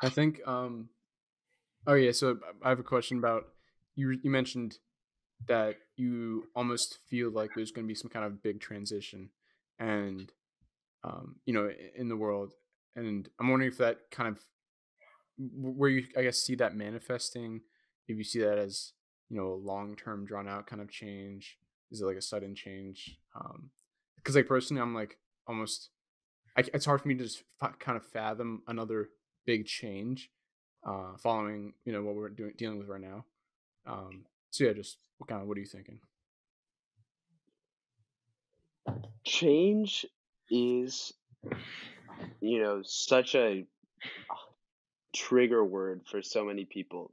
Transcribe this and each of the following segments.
I think. Oh yeah. So I have a question about you. You mentioned that you almost feel like there's going to be some kind of big transition, and in the world. And I'm wondering if that kind of where you, I guess, see that manifesting. If you see that as a long term, drawn out kind of change, is it like a sudden change? Because like personally, I'm like almost. It's hard for me to just kind of fathom another big change, following what we're dealing with right now. So yeah, just what are you thinking? Change is, such a trigger word for so many people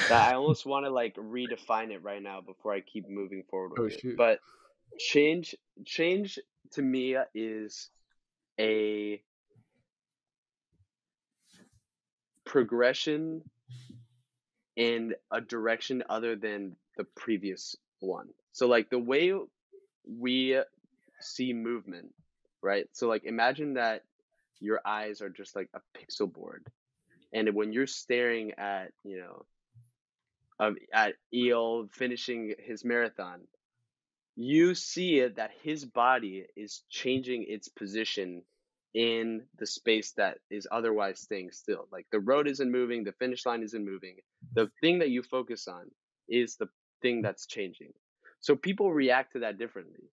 that I almost want to like redefine it right now before I keep moving forward with Oh it. shoot. But change, change to me is a progression in a direction other than the previous one. So like the way we see movement, right? So like imagine that your eyes are just like a pixel board. And when you're staring at, at Eel finishing his marathon, you see it that his body is changing its position in the space that is otherwise staying still. Like the road isn't moving, the finish line isn't moving. The thing that you focus on is the thing that's changing. So people react to that differently.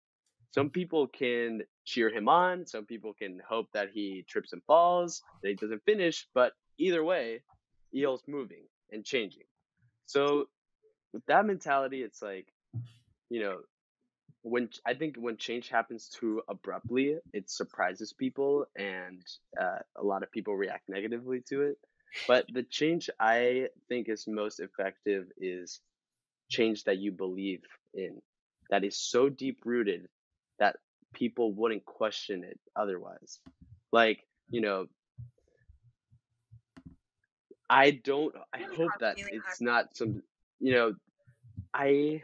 Some people can cheer him on, some people can hope that he trips and falls, that he doesn't finish, but either way, Eel's moving and changing. So with that mentality, it's like, you know, when change happens too abruptly, it surprises people, and a lot of people react negatively to it. But the change I think is most effective is change that you believe in, that is so deep rooted that people wouldn't question it otherwise. Like, you know, I hope that it's not some, you know, I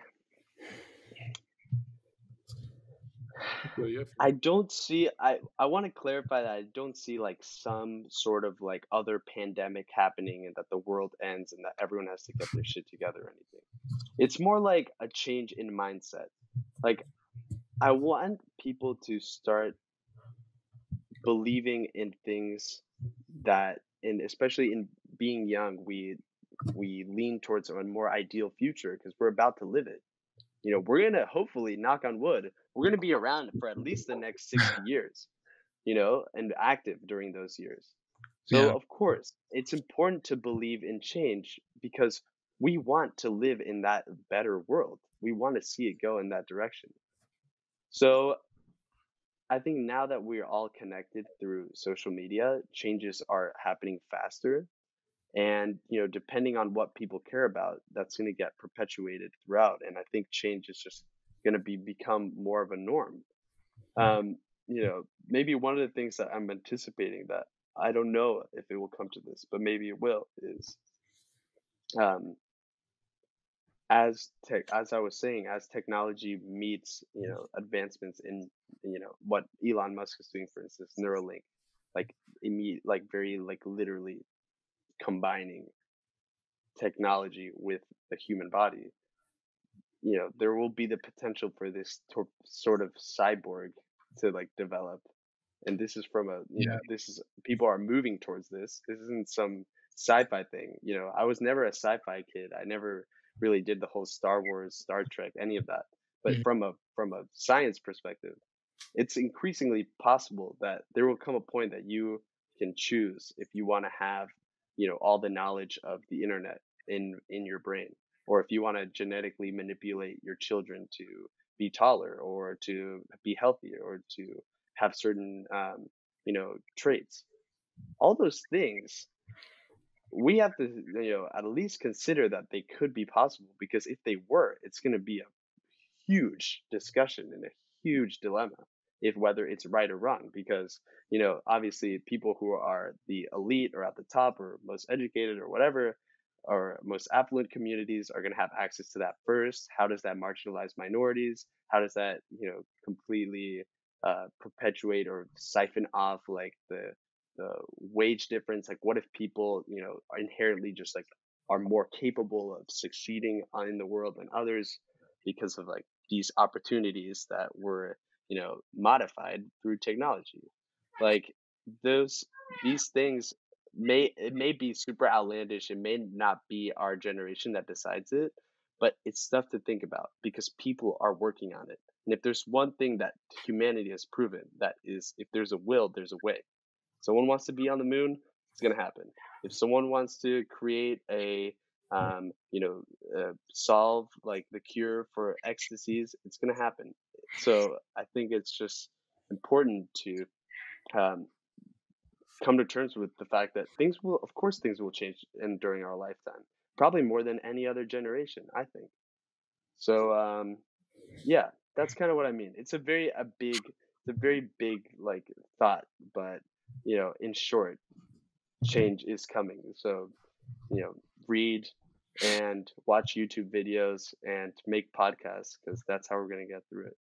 So yeah, I don't see I want to clarify that I don't see like some sort of like other pandemic happening and that the world ends and that everyone has to get their shit together or anything. It's more like a change in mindset. Like I want people to start believing in things that, and especially in being young, we lean towards a more ideal future because we're about to live it. We're gonna hopefully, knock on wood, we're gonna be around for at least the next 60 years, and active during those years. So yeah, of course, it's important to believe in change because we want to live in that better world. We want to see it go in that direction. So I think now that we're all connected through social media, changes are happening faster. And, depending on what people care about, that's going to get perpetuated throughout. And I think change is just going to become more of a norm. Maybe one of the things that I'm anticipating that I don't know if it will come to this, but maybe it will, is um, as I was saying, as technology meets advancements in what Elon Musk is doing, for instance, Neuralink, like immediate, like very like literally combining technology with the human body. There will be the potential for this sort of cyborg to like develop. And this is from yeah, this is, people are moving towards this. This isn't some sci-fi thing. I was never a sci-fi kid. I never really did the whole Star Wars, Star Trek, any of that. But mhm, from a science perspective, it's increasingly possible that there will come a point that you can choose if you want to have, all the knowledge of the internet in your brain, or if you want to genetically manipulate your children to be taller or to be healthier or to have certain traits. All those things we have to at least consider that they could be possible, because if they were, it's going to be a huge discussion and a huge dilemma if whether it's right or wrong, because obviously people who are the elite or at the top or most educated or whatever, or most affluent communities, are going to have access to that first. How does that marginalize minorities? How does that completely perpetuate or siphon off like the wage difference. Like, what if people, are inherently just like are more capable of succeeding in the world than others because of like these opportunities that were, modified through technology. Like those these things may be super outlandish. It may not be our generation that decides it, but it's stuff to think about because people are working on it. And if there's one thing that humanity has proven, that is, if there's a will, there's a way. Someone wants to be on the moon, it's going to happen. If someone wants to create solve like the cure for X disease, it's going to happen. So I think it's just important to um, come to terms with the fact that of course, things will change and during our lifetime, probably more than any other generation, I think. So, yeah, that's kind of what I mean. It's a very big like thought, but in short, change is coming. So, you know, read and watch YouTube videos and make podcasts because that's how we're gonna get through it.